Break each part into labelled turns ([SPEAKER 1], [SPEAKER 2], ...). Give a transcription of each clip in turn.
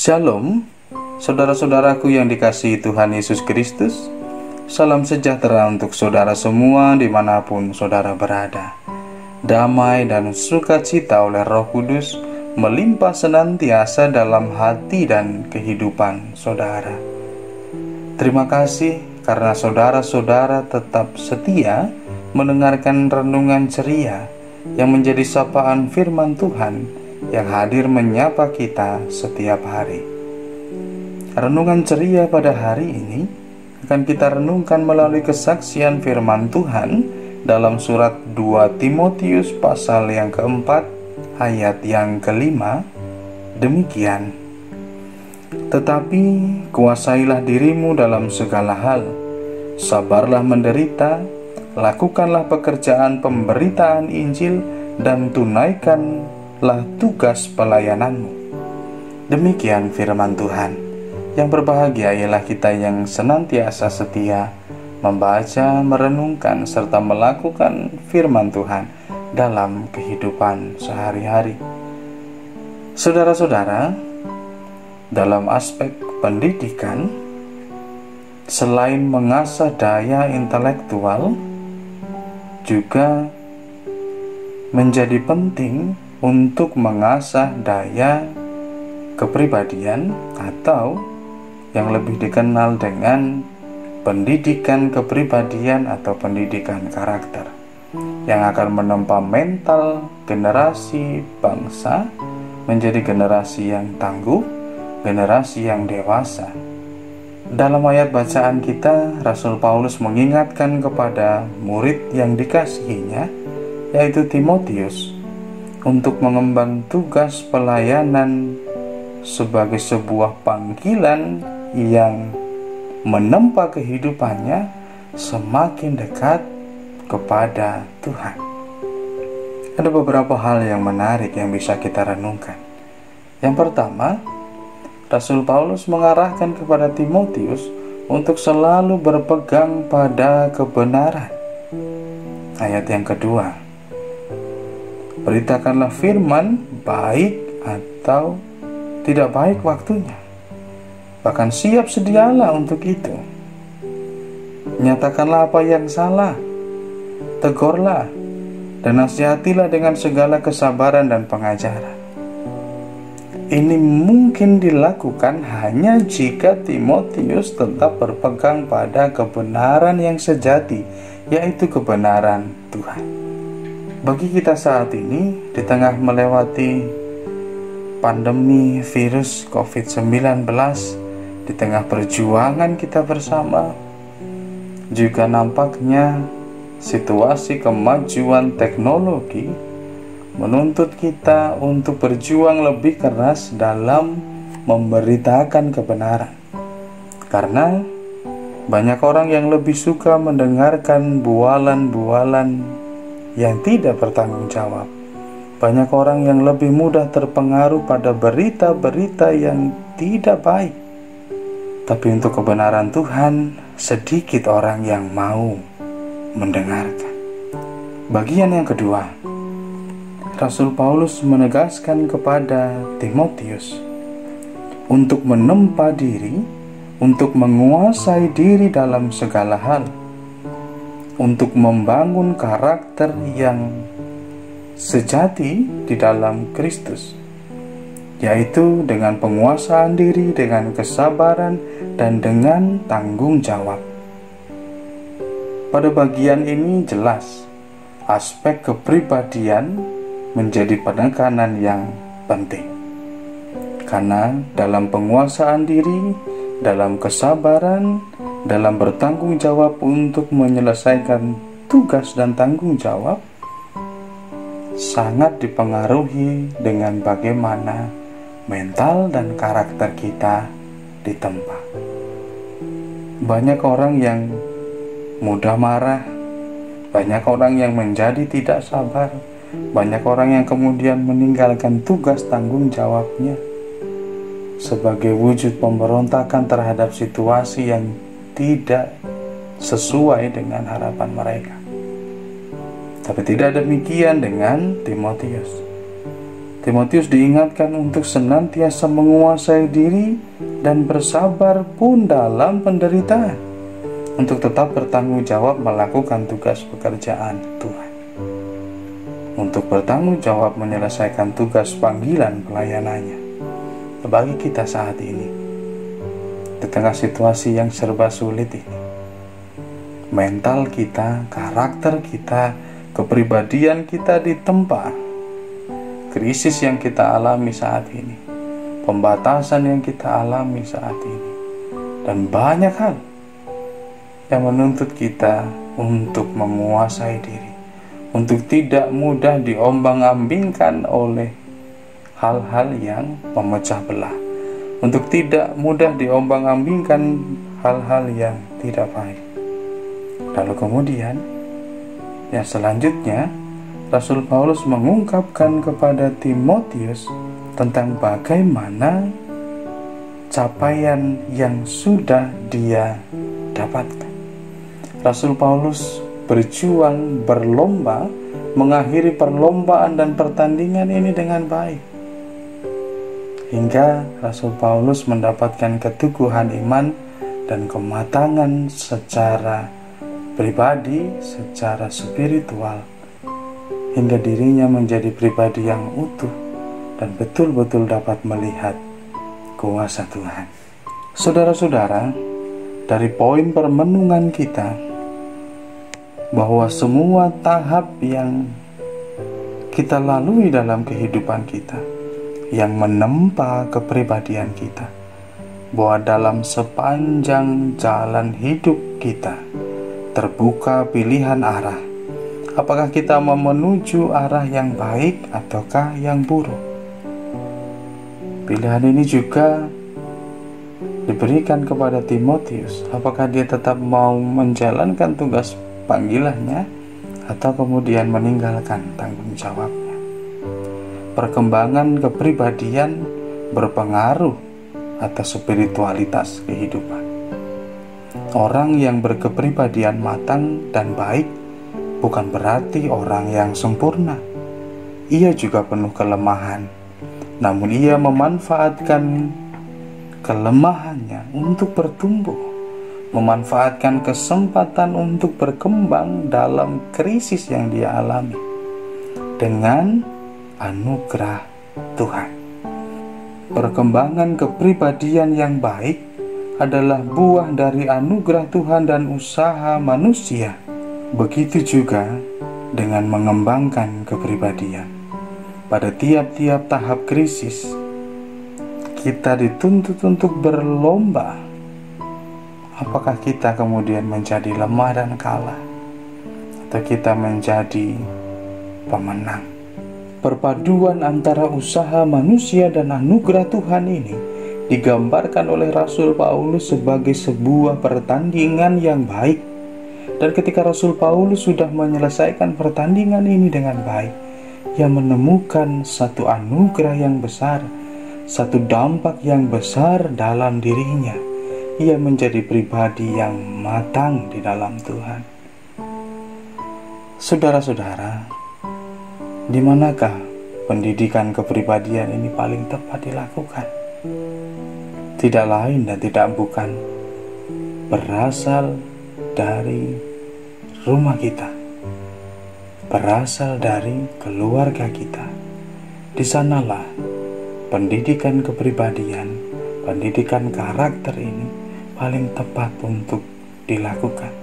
[SPEAKER 1] Shalom, saudara-saudaraku yang dikasihi Tuhan Yesus Kristus. Salam sejahtera untuk saudara semua dimanapun saudara berada. Damai dan sukacita oleh Roh Kudus melimpah senantiasa dalam hati dan kehidupan saudara. Terima kasih karena saudara-saudara tetap setia mendengarkan renungan ceria yang menjadi sapaan firman Tuhan yang hadir menyapa kita setiap hari. Renungan ceria pada hari ini akan kita renungkan melalui kesaksian firman Tuhan dalam surat 2 Timotius pasal yang keempat ayat yang kelima. Demikian, tetapi kuasailah dirimu dalam segala hal, sabarlah menderita, lakukanlah pekerjaan pemberitaan Injil, dan tunaikanlah tugas pelayananmu. Demikian firman Tuhan. Yang berbahagia ialah kita yang senantiasa setia membaca, merenungkan, serta melakukan firman Tuhan dalam kehidupan sehari-hari. Saudara-saudara, dalam aspek pendidikan, selain mengasah daya intelektual, juga menjadi penting untuk mengasah daya kepribadian atau yang lebih dikenal dengan pendidikan kepribadian atau pendidikan karakter yang akan menempa mental generasi bangsa menjadi generasi yang tangguh, generasi yang dewasa. Dalam ayat bacaan kita, Rasul Paulus mengingatkan kepada murid yang dikasihinya, yaitu Timotius, untuk mengemban tugas pelayanan sebagai sebuah panggilan yang menempa kehidupannya semakin dekat kepada Tuhan. Ada beberapa hal yang menarik yang bisa kita renungkan. Yang pertama, Rasul Paulus mengarahkan kepada Timotius untuk selalu berpegang pada kebenaran. Ayat yang kedua, beritakanlah firman baik atau tidak baik waktunya, bahkan siap sedialah untuk itu. Nyatakanlah apa yang salah, tegurlah, dan nasihatilah dengan segala kesabaran dan pengajaran. Ini mungkin dilakukan hanya jika Timotius tetap berpegang pada kebenaran yang sejati, yaitu kebenaran Tuhan. Bagi kita saat ini, di tengah melewati pandemi virus COVID-19, di tengah perjuangan kita bersama, juga nampaknya situasi kemajuan teknologi menuntut kita untuk berjuang lebih keras dalam memberitakan kebenaran. Karena banyak orang yang lebih suka mendengarkan bualan-bualan yang tidak bertanggung jawab. Banyak orang yang lebih mudah terpengaruh pada berita-berita yang tidak baik. Tapi untuk kebenaran Tuhan, sedikit orang yang mau mendengarkan. Bagian yang kedua, Rasul Paulus menegaskan kepada Timotius untuk menempa diri, untuk menguasai diri dalam segala hal, untuk membangun karakter yang sejati di dalam Kristus, yaitu dengan penguasaan diri, dengan kesabaran, dan dengan tanggung jawab. Pada bagian ini jelas aspek kepribadian menjadi penekanan yang penting, karena dalam penguasaan diri, dalam kesabaran, dalam bertanggung jawab untuk menyelesaikan tugas dan tanggung jawab, sangat dipengaruhi dengan bagaimana mental dan karakter kita ditempa. Banyak orang yang mudah marah, banyak orang yang menjadi tidak sabar, banyak orang yang kemudian meninggalkan tugas tanggung jawabnya sebagai wujud pemberontakan terhadap situasi yang tidak sesuai dengan harapan mereka. Tapi tidak demikian dengan Timotius. Timotius diingatkan untuk senantiasa menguasai diri dan bersabar pun dalam penderitaan, untuk tetap bertanggung jawab melakukan tugas pekerjaan Tuhan, untuk bertanggung jawab menyelesaikan tugas panggilan pelayanannya. Bagi kita saat ini, di tengah situasi yang serba sulit ini, mental kita, karakter kita, kepribadian kita ditempa krisis yang kita alami saat ini, pembatasan yang kita alami saat ini, dan banyak hal yang menuntut kita untuk menguasai diri, untuk tidak mudah diombang-ambingkan oleh hal-hal yang memecah belah, untuk tidak mudah diombang-ambingkan hal-hal yang tidak baik. Lalu kemudian yang selanjutnya, Rasul Paulus mengungkapkan kepada Timotius tentang bagaimana capaian yang sudah dia dapatkan. Rasul Paulus berjuang, berlomba, mengakhiri perlombaan dan pertandingan ini dengan baik, hingga Rasul Paulus mendapatkan keteguhan iman dan kematangan secara pribadi, secara spiritual, hingga dirinya menjadi pribadi yang utuh dan betul-betul dapat melihat kuasa Tuhan. Saudara-saudara, dari poin permenungan kita, bahwa semua tahap yang kita lalui dalam kehidupan kita, yang menempa kepribadian kita, bahwa dalam sepanjang jalan hidup kita terbuka pilihan arah. Apakah kita mau menuju arah yang baik ataukah yang buruk? Pilihan ini juga diberikan kepada Timotius. Apakah dia tetap mau menjalankan tugas panggilannya atau kemudian meninggalkan tanggung jawabnya? Perkembangan kepribadian berpengaruh atas spiritualitas kehidupan. Orang yang berkepribadian matang dan baik bukan berarti orang yang sempurna. Ia juga penuh kelemahan, namun ia memanfaatkan kelemahannya untuk bertumbuh, memanfaatkan kesempatan untuk berkembang dalam krisis yang dia alami dengan anugerah Tuhan. Perkembangan kepribadian yang baik adalah buah dari anugerah Tuhan dan usaha manusia. Begitu juga dengan mengembangkan kepribadian. Pada tiap-tiap tahap krisis, kita dituntut untuk berlomba. Apakah kita kemudian menjadi lemah dan kalah, atau kita menjadi pemenang? Perpaduan antara usaha manusia dan anugerah Tuhan ini digambarkan oleh Rasul Paulus sebagai sebuah pertandingan yang baik. Dan ketika Rasul Paulus sudah menyelesaikan pertandingan ini dengan baik, ia menemukan satu anugerah yang besar, satu dampak yang besar dalam dirinya. Ia menjadi pribadi yang matang di dalam Tuhan. Saudara-saudara, di manakah pendidikan kepribadian ini paling tepat dilakukan? Tidak lain dan tidak bukan berasal dari rumah kita, berasal dari keluarga kita. Di sanalah pendidikan kepribadian, pendidikan karakter ini paling tepat untuk dilakukan,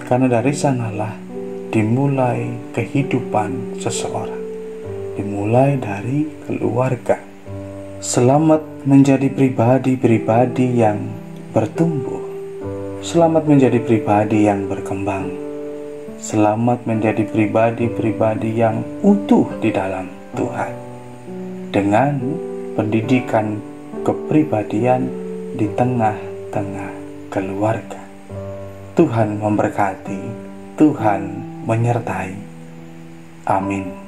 [SPEAKER 1] karena dari sanalah dimulai kehidupan seseorang, dimulai dari keluarga. Selamat menjadi pribadi-pribadi yang bertumbuh, selamat menjadi pribadi yang berkembang, selamat menjadi pribadi-pribadi yang utuh di dalam Tuhan, dengan pendidikan kepribadian di tengah-tengah keluarga. Tuhan memberkati, Tuhan menyertai. Amin.